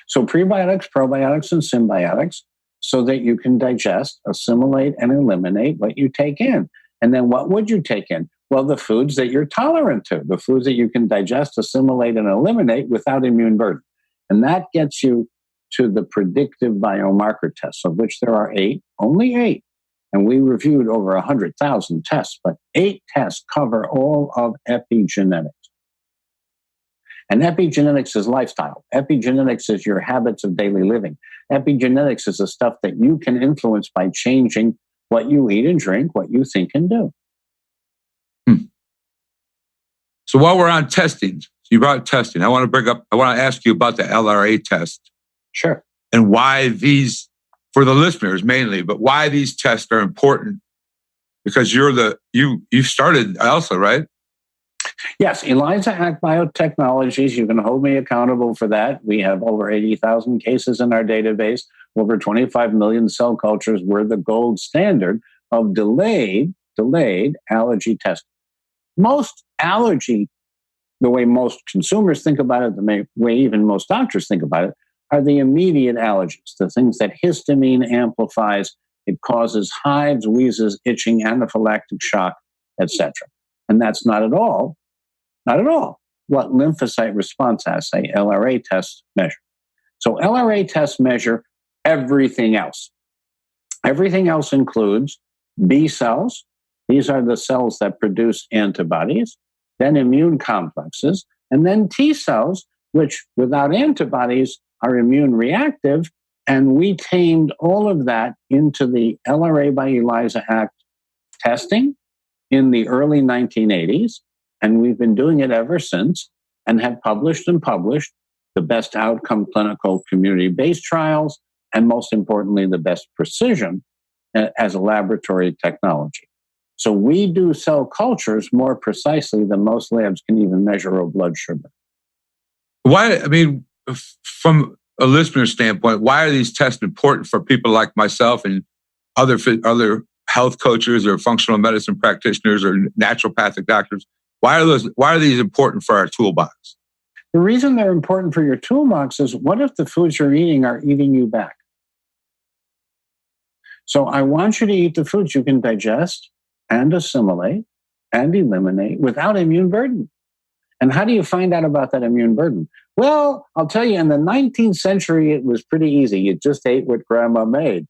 Speaker 3: So prebiotics, probiotics, and symbiotics so that you can digest, assimilate, and eliminate what you take in. And then what would you take in? Well, the foods that you're tolerant to, the foods that you can digest, assimilate, and eliminate without immune burden. And that gets you to the predictive biomarker tests, of which there are 8, only 8, And we reviewed over 100,000 tests, but 8 tests cover all of epigenetics. And epigenetics is lifestyle. Epigenetics is your habits of daily living. Epigenetics is the stuff that you can influence by changing what you eat and drink, what you think and do.
Speaker 2: So while we're on testing, you brought testing. I want to ask you about the LRA test.
Speaker 3: Sure.
Speaker 2: And why these, for the listeners mainly, but why these tests are important. Because you started ELSA, right?
Speaker 3: Yes, ELISA Act Biotechnologies. You can hold me accountable for that. We have over 80,000 cases in our database, over 25 million cell cultures. We're the gold standard of delayed allergy testing. Most allergy, the way most consumers think about it, the way even most doctors think about it, are the immediate allergies, the things that histamine amplifies. It causes hives, wheezes, itching, anaphylactic shock, etc. And that's not at all what lymphocyte response assay, LRA tests, measure. So LRA tests measure everything else. Everything else includes B cells. These are the cells that produce antibodies, then immune complexes, and then T cells, which without antibodies are immune reactive. And we tamed all of that into the LRA by ELISA Act testing in the early 1980s. And we've been doing it ever since and have published the best outcome clinical community-based trials, and most importantly, the best precision as a laboratory technology. So we do cell cultures more precisely than most labs can even measure a blood sugar.
Speaker 2: Why, I mean, from a listener standpoint, why are these tests important for people like myself and other health coaches or functional medicine practitioners or naturopathic doctors? Why are these important for our toolbox?
Speaker 3: The reason they're important for your toolbox is, what if the foods you're eating are eating you back? So I want you to eat the foods you can digest and assimilate and eliminate without immune burden. And how do you find out about that immune burden? Well, I'll tell you, in the 19th century, it was pretty easy. You just ate what grandma made.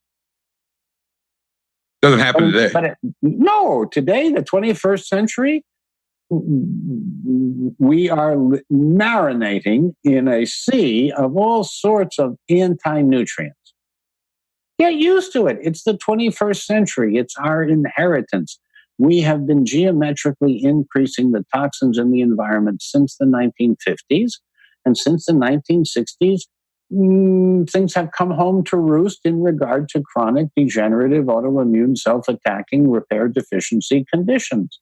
Speaker 2: Doesn't happen today.
Speaker 3: No, today, the 21st century, we are marinating in a sea of all sorts of anti-nutrients. Get used to it. It's the 21st century. It's our inheritance. We have been geometrically increasing the toxins in the environment since the 1950s. And since the 1960s, things have come home to roost in regard to chronic, degenerative, autoimmune, self-attacking, repair deficiency conditions.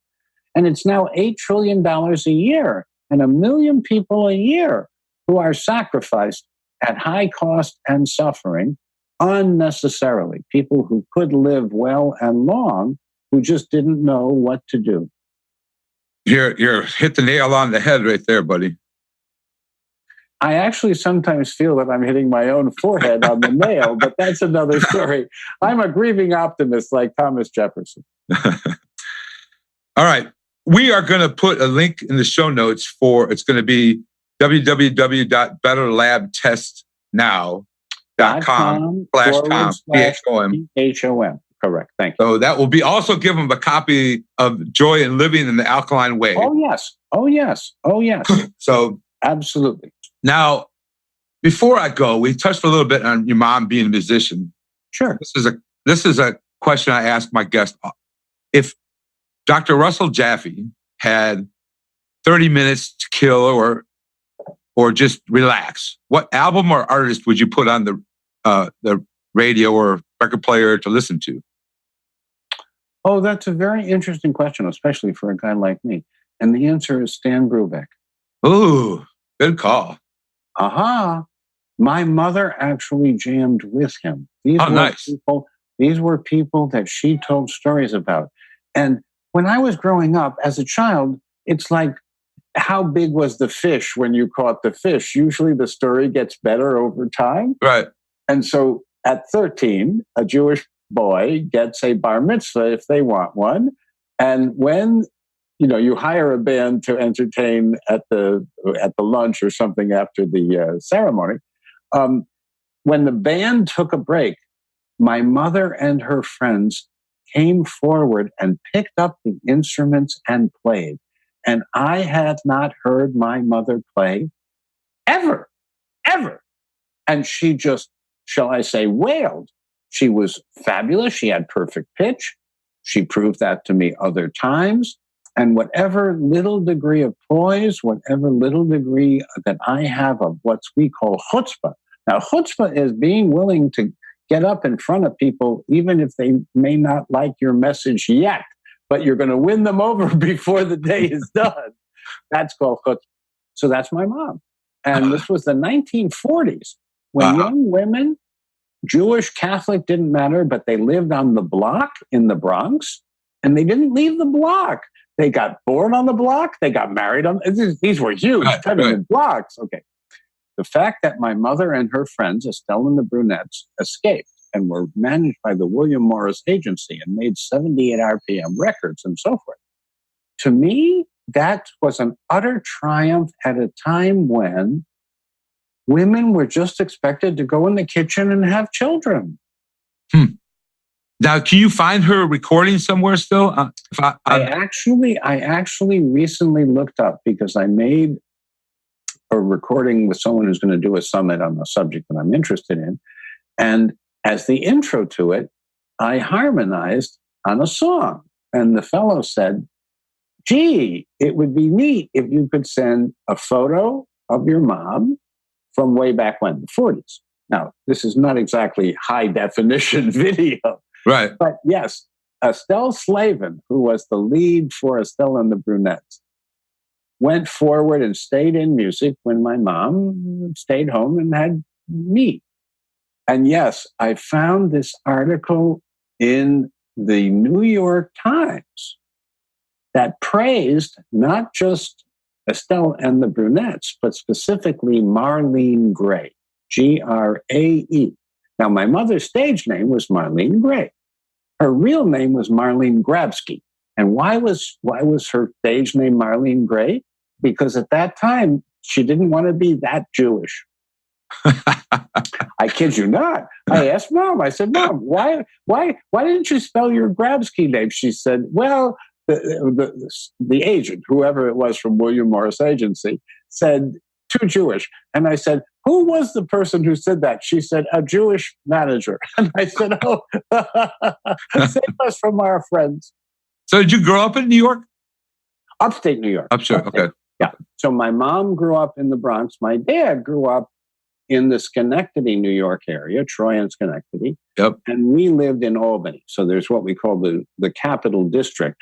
Speaker 3: And it's now $8 trillion a year and 1 million people a year who are sacrificed at high cost and suffering unnecessarily. People who could live well and long, who just didn't know what to do.
Speaker 2: You're hit the nail on the head right there, buddy.
Speaker 3: I actually sometimes feel that I'm hitting my own forehead on the nail, but that's another story. I'm a grieving optimist like Thomas Jefferson.
Speaker 2: All right. We are going to put a link in the show notes for, it's going to be www.betterlabtestnow.com/Tom.
Speaker 3: PHOM. Correct. Thank you.
Speaker 2: So that will be also give them a copy of Joy in Living in the Alkaline Way.
Speaker 3: Oh, yes. Oh, yes. Oh, yes.
Speaker 2: So
Speaker 3: absolutely.
Speaker 2: Now, before I go, we touched a little bit on your mom being a musician.
Speaker 3: Sure.
Speaker 2: This is a question I ask my guests. If Dr. Russell Jaffe had 30 minutes to kill or just relax, what album or artist would you put on the radio or record player to listen to?
Speaker 3: Oh, that's a very interesting question, especially for a guy like me. And the answer is Stan Brubeck.
Speaker 2: Ooh, good call.
Speaker 3: Aha. My mother actually jammed with him. These were people that she told stories about. And when I was growing up as a child, it's like, how big was the fish when you caught the fish? Usually the story gets better over time.
Speaker 2: Right.
Speaker 3: And so at 13, a Jewish boy gets a bar mitzvah if they want one. And when you hire a band to entertain at the lunch or something after the ceremony, when the band took a break, my mother and her friends came forward and picked up the instruments and played. And I had not heard my mother play ever, ever. And she just, shall I say, wailed. She was fabulous. She had perfect pitch. She proved that to me other times. And whatever little degree of poise, whatever little degree that I have of what we call chutzpah. Now, chutzpah is being willing to get up in front of people, even if they may not like your message yet, but you're going to win them over before the day is done. That's called chutzpah. So that's my mom. And this was the 1940s when young women, Jewish, Catholic, didn't matter, but they lived on the block in the Bronx, and they didn't leave the block. They got born on the block. They got married on. These were huge tenement blocks. Okay. The fact that my mother and her friends, Estelle and the Brunettes, escaped and were managed by the William Morris Agency and made 78 RPM records and so forth. To me, that was an utter triumph at a time when women were just expected to go in the kitchen and have children.
Speaker 2: Now, can you find her recording somewhere still?
Speaker 3: I actually recently looked up because I made a recording with someone who's going to do a summit on a subject that I'm interested in. And as the intro to it, I harmonized on a song. And the fellow said, gee, it would be neat if you could send a photo of your mom from way back when, the 40s. Now, this is not exactly high definition video.
Speaker 2: Right.
Speaker 3: But yes, Estelle Slavin, who was the lead for Estelle and the Brunettes, went forward and stayed in music when my mom stayed home and had me. And yes, I found this article in the New York Times that praised not just Estelle and the Brunettes, but specifically Marlene Gray, Grae. Now, my mother's stage name was Marlene Gray. Her real name was Marlene Grabsky. And why was her stage name Marlene Gray? Because at that time, she didn't want to be that Jewish. I kid you not. I asked Mom, I said, Mom, why didn't you spell your Grabsky name? She said, well, the agent, whoever it was from William Morris Agency, said, too Jewish. And I said, who was the person who said that? She said, a Jewish manager. And I said, oh, save us from our friends.
Speaker 2: So did you grow up in New York?
Speaker 3: Upstate New York.
Speaker 2: Upstate. Okay.
Speaker 3: Yeah. So my mom grew up in the Bronx. My dad grew up in the Schenectady, New York area, Troy and Schenectady.
Speaker 2: Yep.
Speaker 3: And we lived in Albany. So there's what we call the Capital District.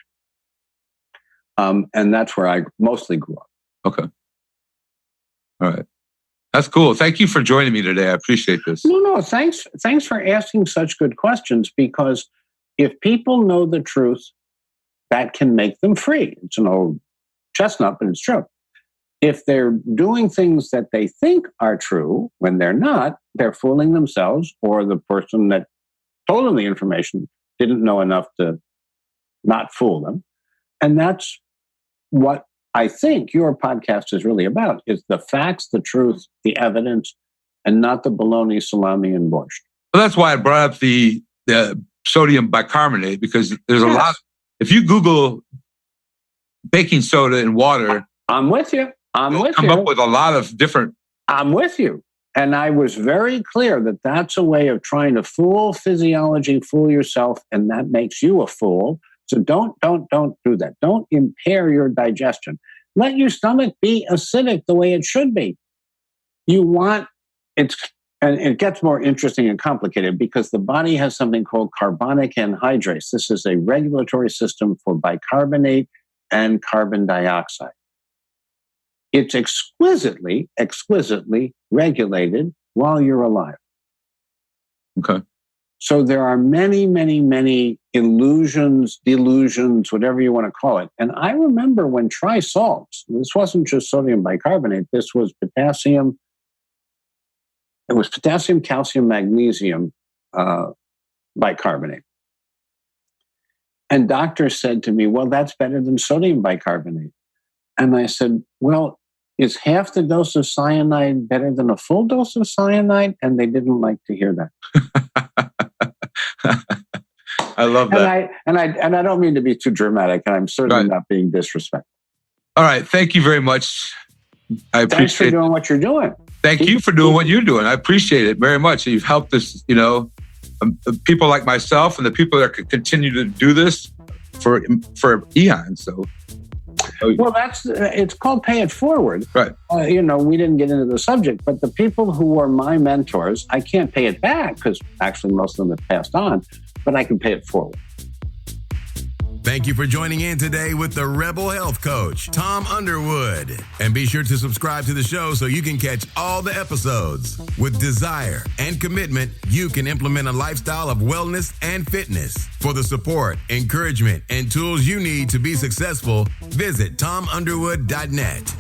Speaker 3: And that's where I mostly grew up.
Speaker 2: Okay. All right. That's cool. Thank you for joining me today. I appreciate this.
Speaker 3: No. Thanks for asking such good questions, because if people know the truth, that can make them free. It's an old chestnut, but it's true. If they're doing things that they think are true when they're not, they're fooling themselves, or the person that told them the information didn't know enough to not fool them. And that's what I think your podcast is really about, is the facts, the truth, the evidence, and not the bologna, salami, and borscht.
Speaker 2: Well, that's why I brought up the sodium bicarbonate, because there's a lot. If you Google baking soda and water,
Speaker 3: I'm with you.
Speaker 2: Come up with a lot of different.
Speaker 3: I'm with you. And I was very clear that that's a way of trying to fool physiology, fool yourself, and that makes you a fool. So don't do that. Don't impair your digestion. Let your stomach be acidic the way it should be. And it gets more interesting and complicated because the body has something called carbonic anhydrase. This is a regulatory system for bicarbonate and carbon dioxide. It's exquisitely regulated while you're alive.
Speaker 2: Okay.
Speaker 3: So there are many, many, many illusions, delusions, whatever you want to call it. And I remember when trisalts, this wasn't just sodium bicarbonate, this was potassium. It was potassium, calcium, magnesium bicarbonate. And doctors said to me, well, that's better than sodium bicarbonate. And I said, well, is half the dose of cyanide better than a full dose of cyanide? And they didn't like to hear that.
Speaker 2: I love that.
Speaker 3: And I don't mean to be too dramatic, and I'm certainly not being disrespectful.
Speaker 2: All right. Thank you very much. I appreciate.
Speaker 3: Thanks for doing what you're doing.
Speaker 2: Thank you for doing what you're doing. I appreciate it very much. You've helped us, people like myself and the people that could continue to do this for eons. So,
Speaker 3: well, it's called pay it forward.
Speaker 2: Right.
Speaker 3: We didn't get into the subject, but the people who were my mentors, I can't pay it back because actually most of them have passed on, but I can pay it forward.
Speaker 1: Thank you for joining in today with the Rebel Health Coach, Tom Underwood. And be sure to subscribe to the show so you can catch all the episodes. With desire and commitment, you can implement a lifestyle of wellness and fitness. For the support, encouragement, and tools you need to be successful, visit tomunderwood.net.